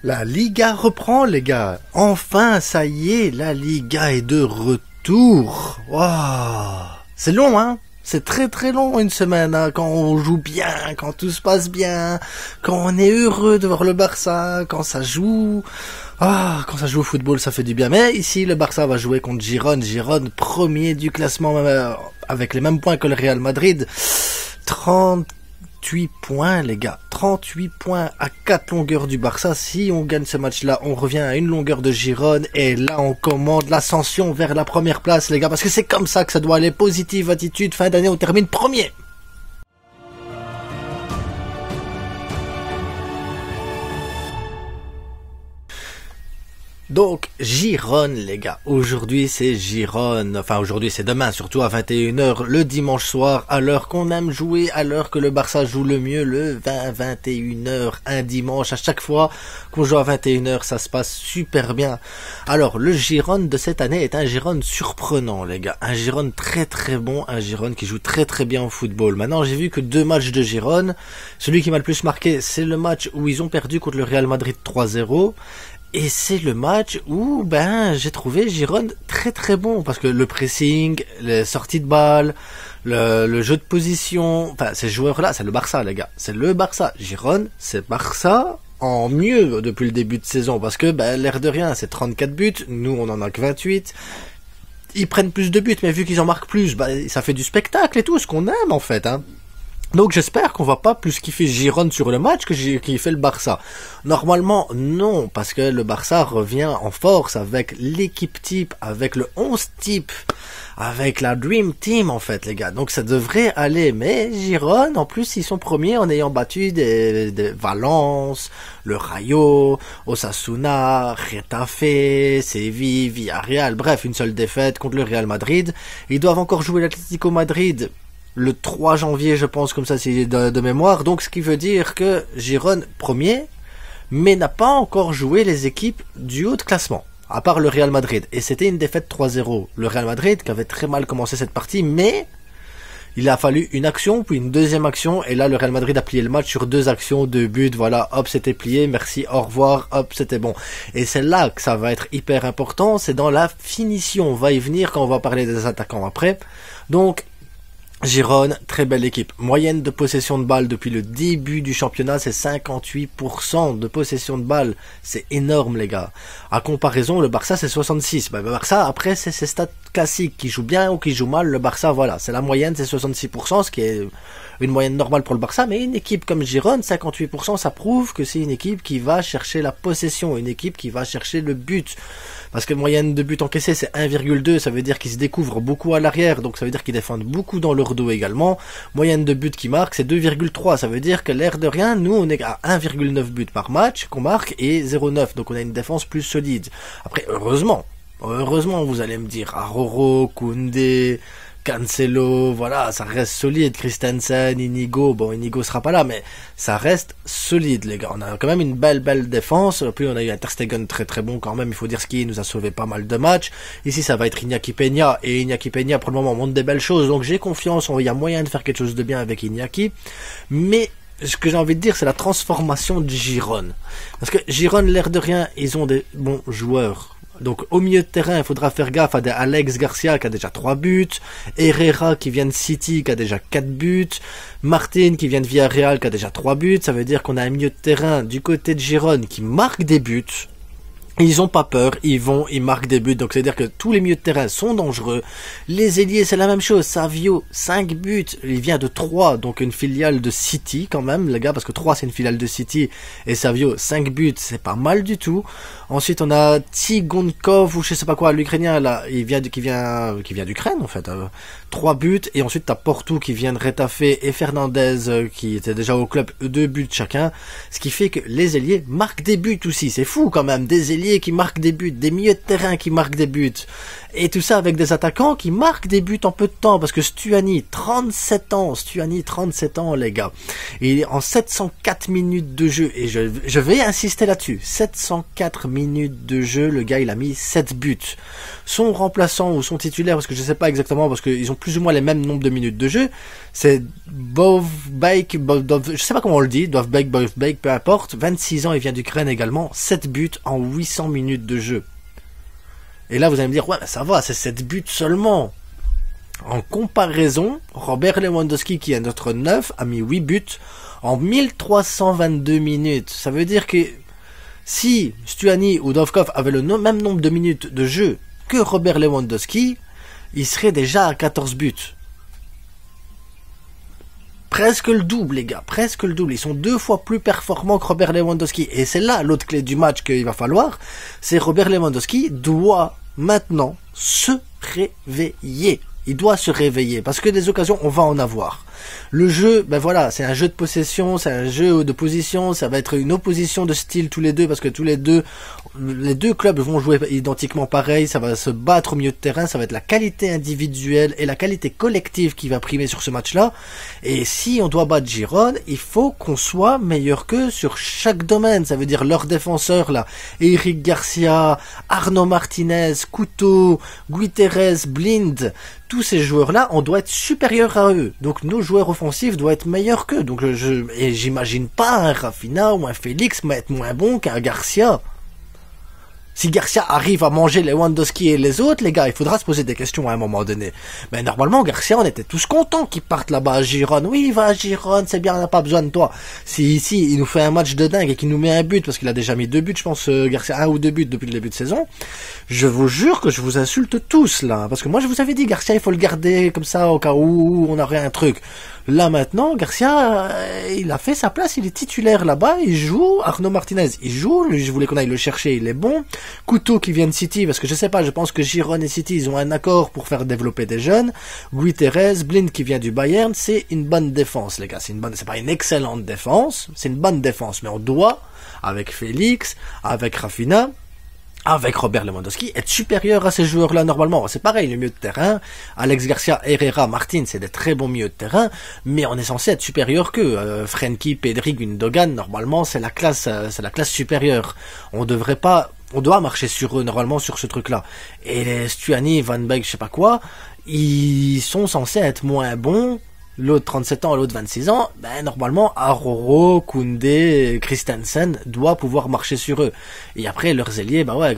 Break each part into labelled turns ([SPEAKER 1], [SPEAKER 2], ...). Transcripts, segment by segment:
[SPEAKER 1] La Liga reprend, les gars. Enfin, ça y est, la Liga est de retour. Wow. C'est long, hein? C'est très très long une semaine, hein, quand on joue bien, quand tout se passe bien, quand on est heureux de voir le Barça, quand ça joue. Ah, quand ça joue au football, ça fait du bien. Mais ici, le Barça va jouer contre Girone. Girone, premier du classement, avec les mêmes points que le Real Madrid. 38 points, les gars. 38 points à 4 longueurs du Barça. Si on gagne ce match-là, on revient à une longueur de Girone. Et là, on commande l'ascension vers la première place, les gars. Parce que c'est comme ça que ça doit aller. Positive attitude. Fin d'année, on termine premier. Donc, Girone, les gars. Aujourd'hui, c'est Girone. Enfin, aujourd'hui, c'est demain, surtout à 21h, le dimanche soir, à l'heure qu'on aime jouer, à l'heure que le Barça joue le mieux, le 20-21h, un dimanche. À chaque fois qu'on joue à 21h, ça se passe super bien. Alors, le Girone de cette année est un Girone surprenant, les gars. Un Girone très très bon, un Girone qui joue très très bien au football. Maintenant, j'ai vu que 2 matchs de Girone. Celui qui m'a le plus marqué, c'est le match où ils ont perdu contre le Real Madrid 3-0. Et c'est le match où, j'ai trouvé Girone très très bon, parce que le pressing, les sorties de balles, le jeu de position, enfin, ces joueurs-là, c'est le Barça, les gars. C'est le Barça. Girone, c'est Barça en mieux depuis le début de saison, parce que, l'air de rien, c'est 34 buts, nous, on en a que 28. Ils prennent plus de buts, mais vu qu'ils en marquent plus, ça fait du spectacle et tout, ce qu'on aime, en fait, hein. Donc j'espère qu'on va pas plus kiffer Girone sur le match que kiffer le Barça. Normalement non, parce que le Barça revient en force avec l'équipe type, avec le 11 type, avec la Dream Team en fait les gars. Donc ça devrait aller, mais Girone en plus ils sont premiers en ayant battu des Valence, le Rayo, Osasuna, Getafe, Séville, Villarreal, bref une seule défaite contre le Real Madrid. Ils doivent encore jouer l'Atlético Madrid le 3 janvier, je pense, comme ça, c'est de mémoire. Donc, ce qui veut dire que Girone, premier, mais n'a pas encore joué les équipes du haut de classement, à part le Real Madrid. Et c'était une défaite 3-0. Le Real Madrid, qui avait très mal commencé cette partie, mais il a fallu une action, puis une deuxième action, et là, le Real Madrid a plié le match sur 2 actions, 2 buts, voilà, hop, c'était plié, merci, au revoir, hop, c'était bon. Et c'est là que ça va être hyper important, c'est dans la finition. On va y venir quand on va parler des attaquants après. Donc, Girone, très belle équipe. Moyenne de possession de balle depuis le début du championnat, c'est 58% de possession de balle. C'est énorme, les gars. À comparaison, le Barça, c'est 66. Le Barça, après, c'est ses stats classiques. Qui joue bien ou qui joue mal, le Barça, voilà. C'est la moyenne, c'est 66%, ce qui est une moyenne normale pour le Barça. Mais une équipe comme Girone, 58%, ça prouve que c'est une équipe qui va chercher la possession. Une équipe qui va chercher le but. Parce que moyenne de buts encaissés, c'est 1,2, ça veut dire qu'ils se découvrent beaucoup à l'arrière, donc ça veut dire qu'ils défendent beaucoup dans leur dos également. Moyenne de buts qui marquent, c'est 2,3, ça veut dire que l'air de rien, nous on est à 1,9 buts par match qu'on marque et 0,9, donc on a une défense plus solide. Après, heureusement, vous allez me dire, Aroro, Koundé, Cancelo, voilà, ça reste solide. Christensen, Inigo, bon, Inigo sera pas là, mais ça reste solide, les gars. On a quand même une belle défense. Puis on a eu un Ter Stegen très très bon quand même, il faut dire ce qui nous a sauvé pas mal de matchs. Ici, ça va être Iñaki Peña, et Iñaki Peña, pour le moment, montre des belles choses, donc j'ai confiance, il y a moyen de faire quelque chose de bien avec Iñaki. Mais ce que j'ai envie de dire, c'est la transformation de Girone. Parce que Girone, l'air de rien, ils ont des bons joueurs. Donc au milieu de terrain, il faudra faire gaffe à des Alex Garcia qui a déjà 3 buts, Herrera qui vient de City qui a déjà 4 buts, Martin qui vient de Villarreal qui a déjà 3 buts. Ça veut dire qu'on a un milieu de terrain du côté de Girone qui marque des buts. Ils ont pas peur, ils marquent des buts, donc c'est-à-dire que tous les milieux de terrain sont dangereux. Les ailiers, c'est la même chose. Savio, 5 buts, il vient de 3, donc une filiale de City quand même, les gars, parce que 3 c'est une filiale de City, et Savio, 5 buts, c'est pas mal du tout. Ensuite, on a Tsigonkov, ou je sais pas quoi, l'Ukrainien, là, qui vient d'Ukraine, en fait. 3 buts, et ensuite t'as Porto qui vient de Getafe, et Fernandez, qui était déjà au club, 2 buts chacun. Ce qui fait que les ailiers marquent des buts aussi. C'est fou quand même, des ailiers ailiers qui marquent des buts, des milieux de terrain qui marquent des buts. Et tout ça avec des attaquants qui marquent des buts en peu de temps. Parce que Stuani, 37 ans, les gars. Il est en 704 minutes de jeu. Et je vais insister là-dessus. 704 minutes de jeu, le gars, il a mis 7 buts. Son remplaçant ou son titulaire, parce que je sais pas exactement, parce qu'ils ont plus ou moins les mêmes nombres de minutes de jeu, c'est Bovbek, je sais pas comment on le dit, Bovbek, peu importe. 26 ans, il vient d'Ukraine également. 7 buts en 800 minutes de jeu. Et là, vous allez me dire, ouais, mais ça va, c'est 7 buts seulement. En comparaison, Robert Lewandowski, qui est notre 9, a mis 8 buts en 1322 minutes. Ça veut dire que si Stuani ou Dovkov avaient le même nombre de minutes de jeu que Robert Lewandowski, il serait déjà à 14 buts. Presque le double, les gars, presque le double. Ils sont 2 fois plus performants que Robert Lewandowski. Et c'est là l'autre clé du match qu'il va falloir. C'est Robert Lewandowski doit maintenant se réveiller. Il doit se réveiller parce que des occasions, on va en avoir. Le jeu, ben voilà, c'est un jeu de possession, c'est un jeu de position, ça va être une opposition de style tous les deux parce que les deux clubs vont jouer identiquement pareil, ça va se battre au milieu de terrain, ça va être la qualité individuelle et la qualité collective qui va primer sur ce match-là. Et si on doit battre Girone, il faut qu'on soit meilleur qu'eux sur chaque domaine. Ça veut dire leurs défenseurs là, Eric Garcia, Arnaud Martinez, Couteau, Guiterres, Blind. Tous ces joueurs-là, on doit être supérieur à eux. Donc nos joueurs offensifs doivent être meilleurs qu'eux. Donc j'imagine pas un Rafinha ou un Félix être moins bon qu'un Garcia. Si Garcia arrive à manger Lewandowski et les autres, les gars, il faudra se poser des questions à un moment donné. Mais normalement, Garcia, on était tous contents qu'il parte là-bas à Girone. Oui, va à Girone, c'est bien, on n'a pas besoin de toi. Si ici, il nous fait un match de dingue et qu'il nous met un but, parce qu'il a déjà mis 2 buts, je pense, Garcia, 1 ou 2 buts depuis le début de saison, je vous jure que je vous insulte tous, là. Parce que moi, je vous avais dit, Garcia, il faut le garder comme ça, au cas où on aurait un truc. Là maintenant, Garcia, il a fait sa place, il est titulaire là-bas, il joue. Arnaud Martinez, il joue. Lui, je voulais qu'on aille le chercher, il est bon. Couteau qui vient de City, parce que je sais pas, je pense que Girone et City, ils ont un accord pour faire développer des jeunes. Guiterres, Blind qui vient du Bayern, c'est une bonne défense, les gars. C'est pas une excellente défense, c'est une bonne défense. Mais on doit, avec Félix, avec Rafinha, avec Robert Lewandowski, être supérieur à ces joueurs-là normalement. C'est pareil, le milieu de terrain, Alex Garcia, Herrera, Martin, c'est des très bons milieux de terrain, mais on est censé être supérieur qu'eux. Frenkie, Pedri, Gundogan, normalement, c'est la classe supérieure. On doit marcher sur eux normalement sur ce truc-là. Et les Stuani, Van Beek, je sais pas quoi, ils sont censés être moins bons. L'autre 37 ans, l'autre 26 ans, ben normalement Aroro, Koundé, Christensen doit pouvoir marcher sur eux. Et après leurs ailiers, bah ouais,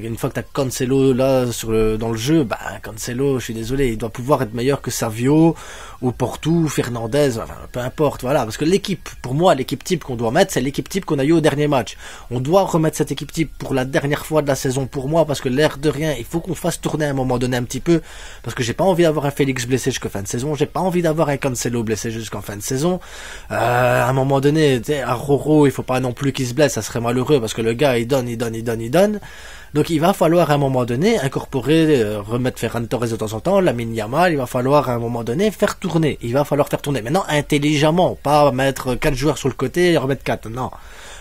[SPEAKER 1] une fois que t'as Cancelo là dans le jeu, bah Cancelo, je suis désolé, il doit pouvoir être meilleur que Savio ou Porto, Fernandez, enfin peu importe, voilà, parce que l'équipe, pour moi, l'équipe type qu'on doit mettre, c'est l'équipe type qu'on a eu au dernier match. On doit remettre cette équipe type pour la dernière fois de la saison pour moi, parce que l'air de rien, il faut qu'on fasse tourner à un moment donné un petit peu, parce que j'ai pas envie d'avoir un Félix blessé jusqu'à fin de saison, j'ai pas envie d'avoir un Cancelo blessé jusqu'en fin de saison. À un moment donné, à Roro, il faut pas non plus qu'il se blesse, ça serait malheureux parce que le gars il donne. Donc il va falloir à un moment donné incorporer, remettre Ferran Torres de temps en temps, Lamine Yamal, il va falloir à un moment donné faire tourner. Il va falloir faire tourner. Maintenant intelligemment, pas mettre 4 joueurs sur le côté et remettre 4, non.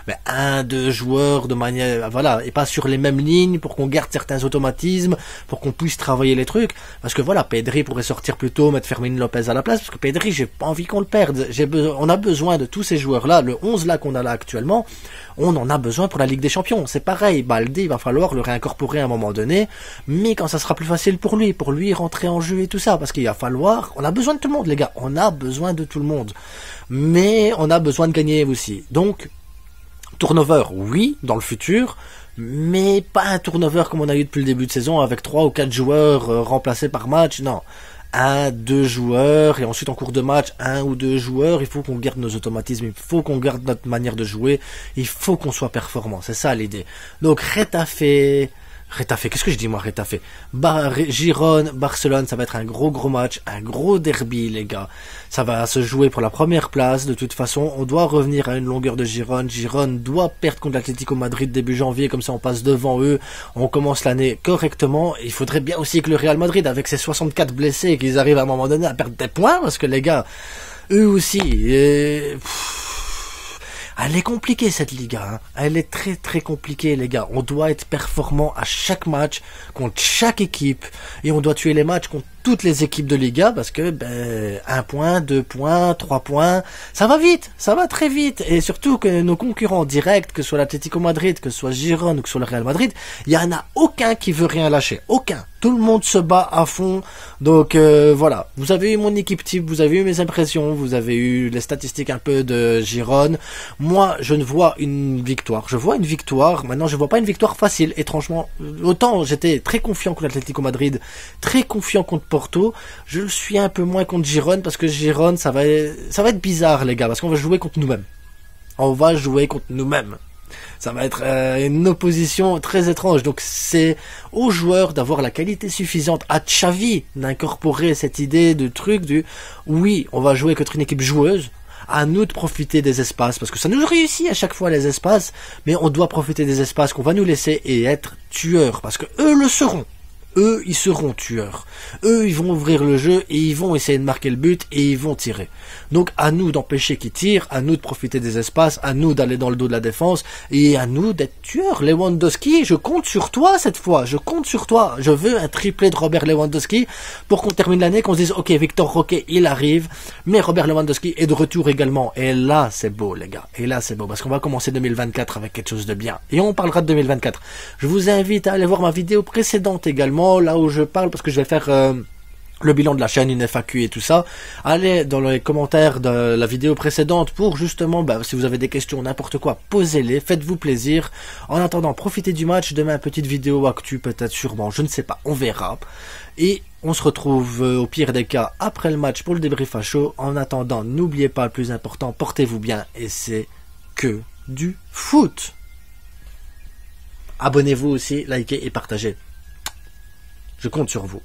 [SPEAKER 1] Mais 1-2 joueurs de manière, voilà, et pas sur les mêmes lignes pour qu'on garde certains automatismes, pour qu'on puisse travailler les trucs. Parce que voilà, Pedri pourrait sortir plus tôt, mettre Fermin Lopez à la place, parce que Pedri, j'ai pas envie qu'on le perde. On a besoin de tous ces joueurs-là, le 11 là qu'on a là actuellement, on en a besoin pour la Ligue des Champions. C'est pareil, Balde, il va falloir le réincorporer à un moment donné, mais quand ça sera plus facile pour lui rentrer en jeu et tout ça, parce qu'il va falloir, on a besoin de tout le monde, les gars, on a besoin de tout le monde. Mais on a besoin de gagner aussi. Donc, turnover, oui, dans le futur, mais pas un turnover comme on a eu depuis le début de saison avec 3 ou 4 joueurs remplacés par match, non. 1-2 joueurs, et ensuite en cours de match, 1 ou 2 joueurs, il faut qu'on garde nos automatismes, il faut qu'on garde notre manière de jouer, il faut qu'on soit performant, c'est ça l'idée. Donc Retafe, qu'est-ce que je dis moi, Retafe? Girone, Barcelone, ça va être un gros match, un gros derby les gars. Ça va se jouer pour la première place, de toute façon, on doit revenir à une longueur de Girone. Girone doit perdre contre l'Atlético Madrid début janvier, comme ça on passe devant eux, on commence l'année correctement. Il faudrait bien aussi que le Real Madrid, avec ses 64 blessés, qu'ils arrivent à un moment donné à perdre des points, parce que les gars, eux aussi, Elle est compliquée cette Liga, hein. Elle est très très compliquée les gars. On doit être performant à chaque match, contre chaque équipe, et on doit tuer les matchs contre toutes les équipes de Liga, parce que 1 point, 2 points, 3 points, ça va vite, ça va très vite, et surtout que nos concurrents directs, que ce soit l'Atlético Madrid, que ce soit Girone ou que ce soit le Real Madrid, il y en a aucun qui veut rien lâcher, aucun. Tout le monde se bat à fond, donc voilà. Vous avez eu mon équipe type, vous avez eu mes impressions, vous avez eu les statistiques un peu de Girone. Moi, je ne vois une victoire. Je vois une victoire. Maintenant, je vois pas une victoire facile. Étrangement, autant j'étais très confiant contre l'Atlético Madrid, très confiant contre Porto, je le suis un peu moins contre Girone, parce que Girone, ça va être bizarre les gars, parce qu'on va jouer contre nous-mêmes. On va jouer contre nous-mêmes. Ça va être une opposition très étrange. Donc c'est aux joueurs d'avoir la qualité suffisante, à Xavi d'incorporer cette idée de truc du oui, on va jouer contre une équipe joueuse, à nous de profiter des espaces, parce que ça nous réussit à chaque fois les espaces, mais on doit profiter des espaces qu'on va nous laisser et être tueurs, parce que eux le seront. Eux, ils seront tueurs. Eux, ils vont ouvrir le jeu et ils vont essayer de marquer le but et ils vont tirer. Donc, à nous d'empêcher qu'ils tirent, à nous de profiter des espaces, à nous d'aller dans le dos de la défense et à nous d'être tueurs. Lewandowski, je compte sur toi cette fois. Je compte sur toi. Je veux un triplé de Robert Lewandowski pour qu'on termine l'année, qu'on se dise, ok, Victor Roque, il arrive, mais Robert Lewandowski est de retour également. Et là, c'est beau, les gars. Et là, c'est beau parce qu'on va commencer 2024 avec quelque chose de bien. Et on parlera de 2024. Je vous invite à aller voir ma vidéo précédente également, là où je parle, parce que je vais faire le bilan de la chaîne, une FAQ et tout ça. Allez dans les commentaires de la vidéo précédente pour justement, si vous avez des questions, n'importe quoi, posez-les, faites-vous plaisir. En attendant, profitez du match. Demain, petite vidéo actu, peut-être, sûrement, je ne sais pas, on verra. Et on se retrouve au pire des cas après le match pour le débrief à chaud. En attendant, n'oubliez pas le plus important, portez-vous bien et c'est que du foot. Abonnez-vous aussi, likez et partagez. Je compte sur vous.